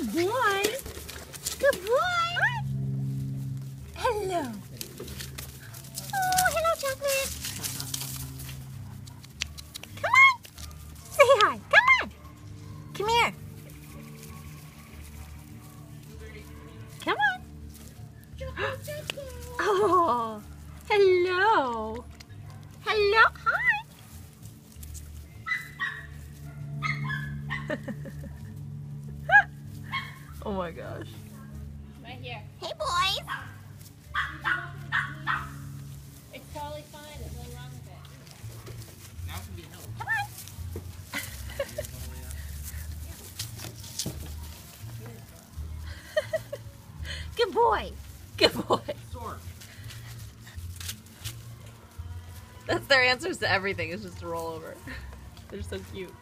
Good boy. Good boy. Hello. Oh, hello, Chocolate. Come on. Say hi. Come on. Come here. Come on. Oh, hello. Hello. Hi. Oh my gosh. Right here. Hey, boys. It's totally fine. There's nothing wrong with it. Now it can be held. Come on. Good boy. Good boy. Sore. That's their answers to everything, is just to roll over. They're so cute.